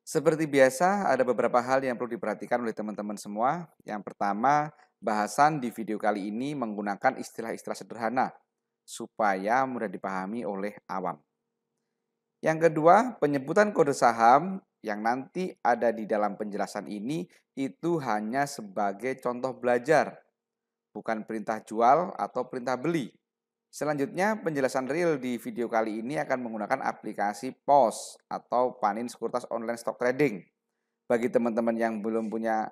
Seperti biasa, ada beberapa hal yang perlu diperhatikan oleh teman-teman semua. Yang pertama, bahasan di video kali ini menggunakan istilah-istilah sederhana supaya mudah dipahami oleh awam. Yang kedua, penyebutan kode saham yang nanti ada di dalam penjelasan ini itu hanya sebagai contoh belajar, bukan perintah jual atau perintah beli. Selanjutnya, penjelasan real di video kali ini akan menggunakan aplikasi POS atau Panin Sekuritas Online Stock Trading. Bagi teman-teman yang belum punya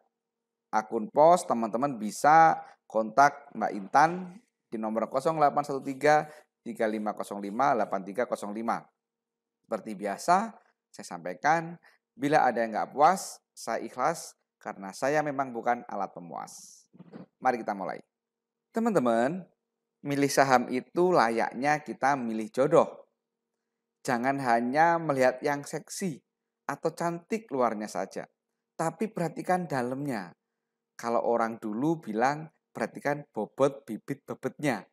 akun POS, teman-teman bisa kontak Mbak Intan di nomor 0813 3505 8305. Seperti biasa, saya sampaikan, bila ada yang nggak puas, saya ikhlas karena saya memang bukan alat pemuas. Mari kita mulai. Teman-teman, milih saham itu layaknya kita milih jodoh. Jangan hanya melihat yang seksi atau cantik luarnya saja, tapi perhatikan dalamnya. Kalau orang dulu bilang, perhatikan bobot bibit bebetnya.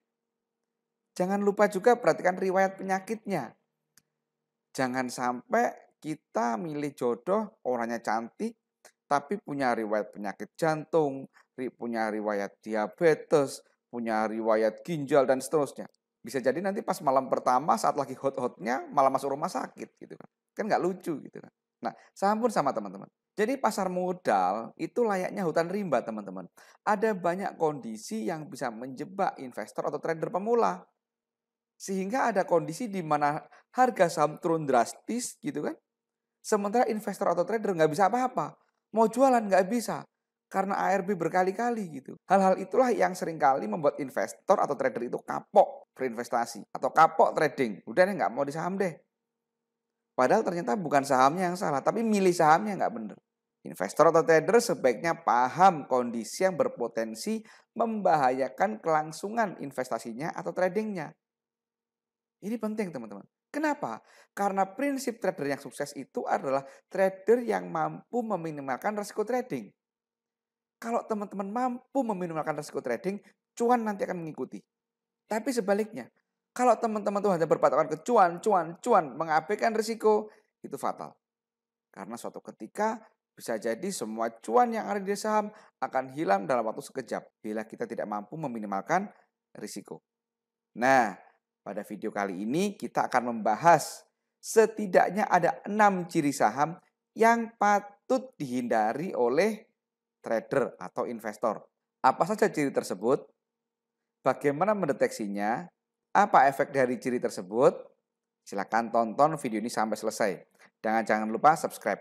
Jangan lupa juga perhatikan riwayat penyakitnya. Jangan sampai kita milih jodoh, orangnya cantik, tapi punya riwayat penyakit jantung, punya riwayat diabetes, punya riwayat ginjal, dan seterusnya. Bisa jadi nanti pas malam pertama saat lagi hot-hotnya malah masuk rumah sakit gitu kan. Kan nggak lucu gitu kan. Nah, saham pun sama teman-teman. Jadi pasar modal itu layaknya hutan rimba teman-teman. Ada banyak kondisi yang bisa menjebak investor atau trader pemula. Sehingga ada kondisi di mana harga saham turun drastis gitu kan. Sementara investor atau trader nggak bisa apa-apa. Mau jualan nggak bisa. Karena ARB berkali-kali gitu. Hal-hal itulah yang seringkali membuat investor atau trader itu kapok berinvestasi. Atau kapok trading. Udah deh nggak mau di saham deh. Padahal ternyata bukan sahamnya yang salah. Tapi milih sahamnya nggak bener. Investor atau trader sebaiknya paham kondisi yang berpotensi membahayakan kelangsungan investasinya atau tradingnya. Ini penting teman-teman. Kenapa? Karena prinsip trader yang sukses itu adalah trader yang mampu meminimalkan risiko trading. Kalau teman-teman mampu meminimalkan risiko trading, cuan nanti akan mengikuti. Tapi sebaliknya, kalau teman-teman tuh hanya berpatokan ke cuan, mengabaikan risiko, itu fatal. Karena suatu ketika bisa jadi semua cuan yang ada di saham akan hilang dalam waktu sekejap bila kita tidak mampu meminimalkan risiko. Nah, pada video kali ini kita akan membahas setidaknya ada 6 ciri saham yang patut dihindari oleh trader atau investor. Apa saja ciri tersebut? Bagaimana mendeteksinya? Apa efek dari ciri tersebut? Silakan tonton video ini sampai selesai. Dan jangan lupa subscribe.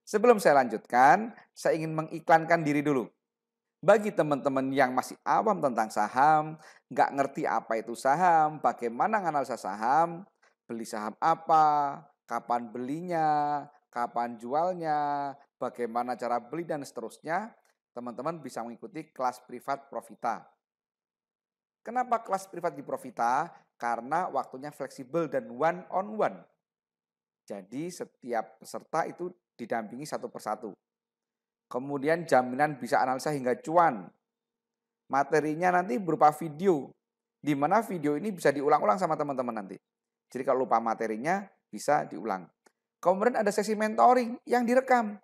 Sebelum saya lanjutkan, saya ingin mengiklankan diri dulu. Bagi teman-teman yang masih awam tentang saham, nggak ngerti apa itu saham, bagaimana analisa saham, beli saham apa, kapan belinya, kapan jualnya, bagaimana cara beli dan seterusnya, teman-teman bisa mengikuti kelas privat Profita. Kenapa kelas privat di Profita? Karena waktunya fleksibel dan one on one. Jadi setiap peserta itu didampingi satu persatu. Kemudian jaminan bisa analisa hingga cuan. Materinya nanti berupa video, di mana video ini bisa diulang-ulang sama teman-teman nanti. Jadi kalau lupa materinya bisa diulang. Kemudian ada sesi mentoring yang direkam.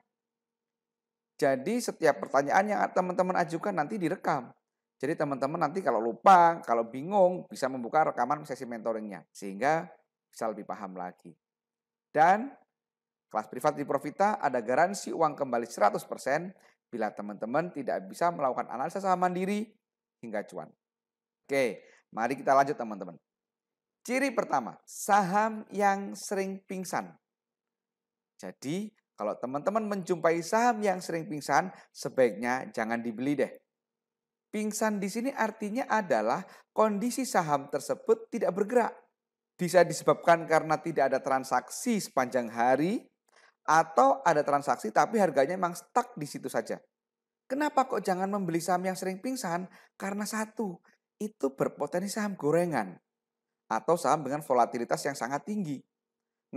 Jadi setiap pertanyaan yang teman-teman ajukan nanti direkam. Jadi teman-teman nanti kalau lupa, kalau bingung bisa membuka rekaman sesi mentoringnya. Sehingga bisa lebih paham lagi. Dan kelas privat di Profita ada garansi uang kembali 100% bila teman-teman tidak bisa melakukan analisa saham mandiri hingga cuan. Oke, mari kita lanjut teman-teman. Ciri pertama, saham yang sering pingsan. Jadi, kalau teman-teman menjumpai saham yang sering pingsan, sebaiknya jangan dibeli deh. Pingsan di sini artinya adalah kondisi saham tersebut tidak bergerak. Bisa disebabkan karena tidak ada transaksi sepanjang hari, atau ada transaksi tapi harganya memang stuck di situ saja. Kenapa kok jangan membeli saham yang sering pingsan? Karena satu, itu berpotensi saham gorengan atau saham dengan volatilitas yang sangat tinggi.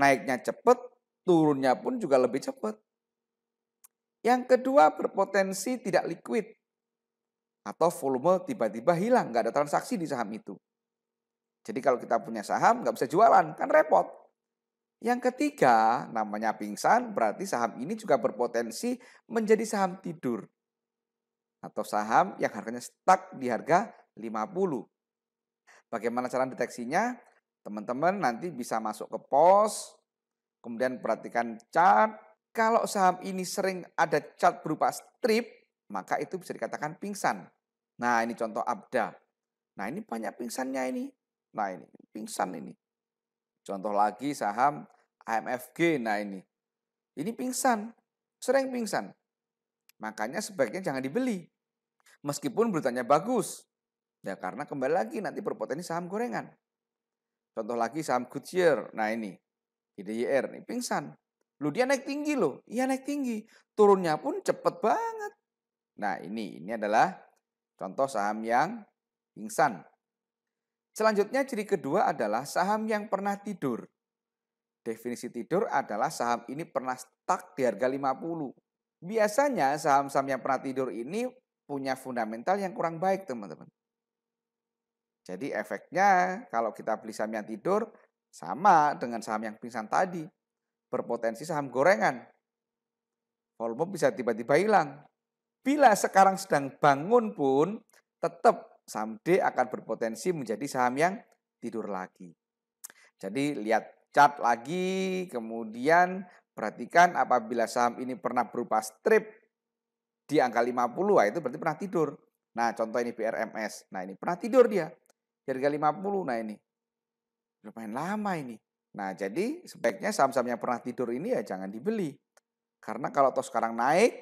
Naiknya cepat, turunnya pun juga lebih cepat. Yang kedua, berpotensi tidak liquid atau volume tiba-tiba hilang, nggak ada transaksi di saham itu. Jadi kalau kita punya saham nggak bisa jualan, kan repot. Yang ketiga, namanya pingsan berarti saham ini juga berpotensi menjadi saham tidur atau saham yang harganya stuck di harga 50. Bagaimana cara deteksinya? Teman-teman nanti bisa masuk ke pos, kemudian perhatikan chart. Kalau saham ini sering ada chart berupa strip, maka itu bisa dikatakan pingsan. Nah, ini contoh Abda. Nah, ini banyak pingsannya ini. Nah, ini pingsan ini. Contoh lagi saham AMFG. Nah, ini pingsan, sering pingsan. Makanya sebaiknya jangan dibeli. Meskipun beritanya bagus. Ya, karena kembali lagi nanti berpotensi saham gorengan. Contoh lagi saham Goodyear. Nah, ini IDYR, ini pingsan. Loh, dia naik tinggi loh. Iya, naik tinggi. Turunnya pun cepet banget. Nah, ini adalah contoh saham yang pingsan. Selanjutnya ciri kedua adalah saham yang pernah tidur. Definisi tidur adalah saham ini pernah stuck di harga 50. Biasanya saham-saham yang pernah tidur ini punya fundamental yang kurang baik, teman-teman. Jadi efeknya kalau kita beli saham yang tidur sama dengan saham yang pingsan tadi. Berpotensi saham gorengan. Volume bisa tiba-tiba hilang. Bila sekarang sedang bangun pun tetap saham D akan berpotensi menjadi saham yang tidur lagi. Jadi lihat chart lagi, kemudian perhatikan apabila saham ini pernah berupa strip di angka 50, itu berarti pernah tidur. Nah, contoh ini BRMS. Nah, ini pernah tidur dia. Di harga 50. Nah, ini lumayan lama ini. Nah, jadi sebaiknya saham-saham yang pernah tidur ini ya jangan dibeli. Karena kalau toh sekarang naik,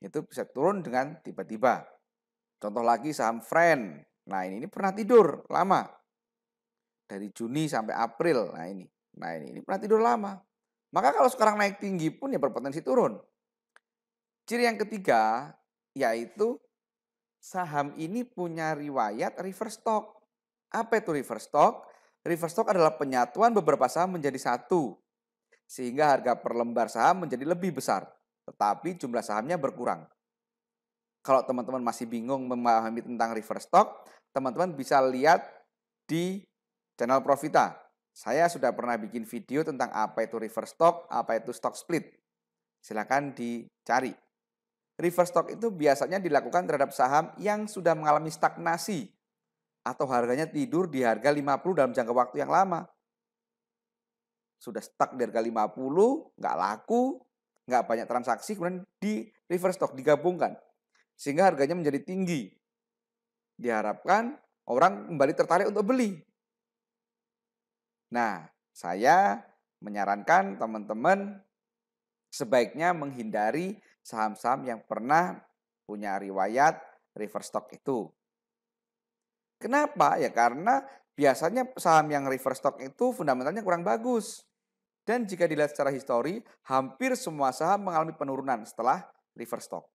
itu bisa turun dengan tiba-tiba. Contoh lagi saham Friend. Nah, ini pernah tidur lama. Dari Juni sampai April. Nah, ini pernah tidur lama. Maka kalau sekarang naik tinggi pun ya berpotensi turun. Ciri yang ketiga yaitu saham ini punya riwayat reverse stock. Apa itu reverse stock? Reverse stock adalah penyatuan beberapa saham menjadi satu. Sehingga harga per lembar saham menjadi lebih besar. Tetapi jumlah sahamnya berkurang. Kalau teman-teman masih bingung memahami tentang reverse stock, teman-teman bisa lihat di channel Profita. Saya sudah pernah bikin video tentang apa itu reverse stock, apa itu stock split. Silakan dicari. Reverse stock itu biasanya dilakukan terhadap saham yang sudah mengalami stagnasi atau harganya tidur di harga 50 dalam jangka waktu yang lama. Sudah stuck di harga 50, nggak laku, nggak banyak transaksi, kemudian di reverse stock digabungkan. Sehingga harganya menjadi tinggi. Diharapkan orang kembali tertarik untuk beli. Nah, saya menyarankan teman-teman sebaiknya menghindari saham-saham yang pernah punya riwayat reverse stock itu. Kenapa? Ya karena biasanya saham yang reverse stock itu fundamentalnya kurang bagus. Dan jika dilihat secara histori, hampir semua saham mengalami penurunan setelah reverse stock.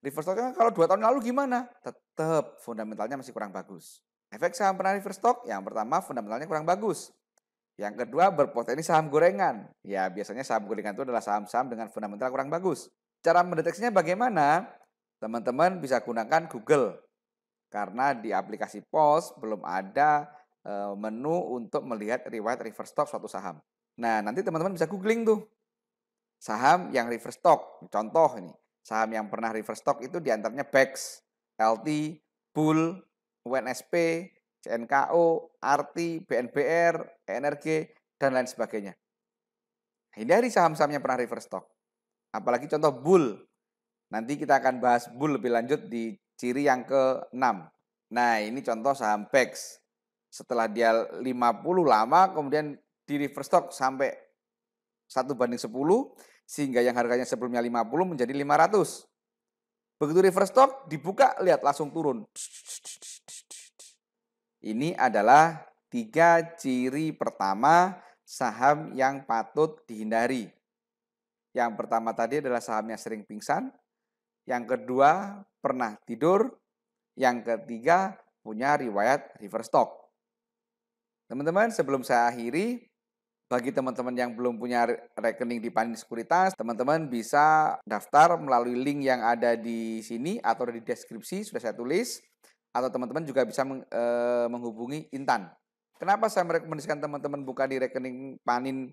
Reverse stock kalau 2 tahun lalu gimana? Tetap fundamentalnya masih kurang bagus. Efek saham pernah reverse stock, yang pertama fundamentalnya kurang bagus. Yang kedua berpotensi saham gorengan. Ya biasanya saham gorengan itu adalah saham-saham dengan fundamental kurang bagus. Cara mendeteksinya bagaimana? Teman-teman bisa gunakan Google. Karena di aplikasi POS belum ada menu untuk melihat riwayat reverse stock suatu saham. Nah, nanti teman-teman bisa googling tuh. Saham yang reverse stock. Contoh ini, saham yang pernah reverse stock itu diantaranya BEX, LT, Bull, UNSP, CNKO, ARTI, BNBR, ENRG, dan lain sebagainya. Hindari saham-saham yang pernah reverse stock. Apalagi contoh Bull. Nanti kita akan bahas Bull lebih lanjut di ciri yang ke-6. Nah, ini contoh saham BEX. Setelah dia 50 lama, kemudian di reverse stock sampai 1:10, sehingga yang harganya sebelumnya 50 menjadi 500. Begitu reverse stock, dibuka, lihat langsung turun. Ini adalah 3 ciri pertama saham yang patut dihindari. Yang pertama tadi adalah sahamnya sering pingsan. Yang kedua, pernah tidur. Yang ketiga, punya riwayat reverse stock. Teman-teman, sebelum saya akhiri, bagi teman-teman yang belum punya rekening di Pandin Sekuritas, teman-teman bisa daftar melalui link yang ada di sini atau di deskripsi, sudah saya tulis. Atau teman-teman juga bisa menghubungi Intan. Kenapa saya merekomendasikan teman-teman buka di rekening Panin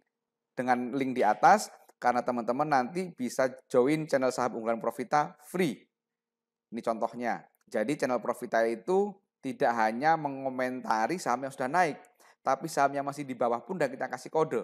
dengan link di atas? Karena teman-teman nanti bisa join channel saham unggulan Profita free. Ini contohnya. Jadi channel Profita itu tidak hanya mengomentari saham yang sudah naik, tapi saham yang masih di bawah pun udah kita kasih kode.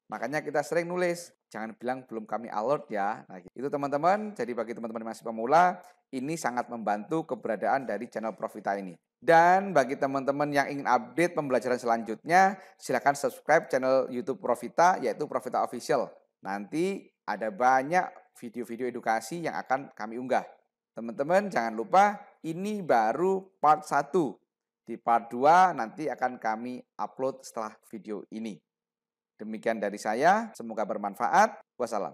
Makanya kita sering nulis, jangan bilang belum kami alert ya. Nah, itu teman-teman. Jadi bagi teman-teman masih pemula, ini sangat membantu keberadaan dari channel Profita ini. Dan bagi teman-teman yang ingin update pembelajaran selanjutnya, silakan subscribe channel YouTube Profita, yaitu Profita Official. Nanti ada banyak video-video edukasi yang akan kami unggah. Teman-teman jangan lupa ini baru part 1. Di part 2 nanti akan kami upload setelah video ini. Demikian dari saya, semoga bermanfaat. Wassalam.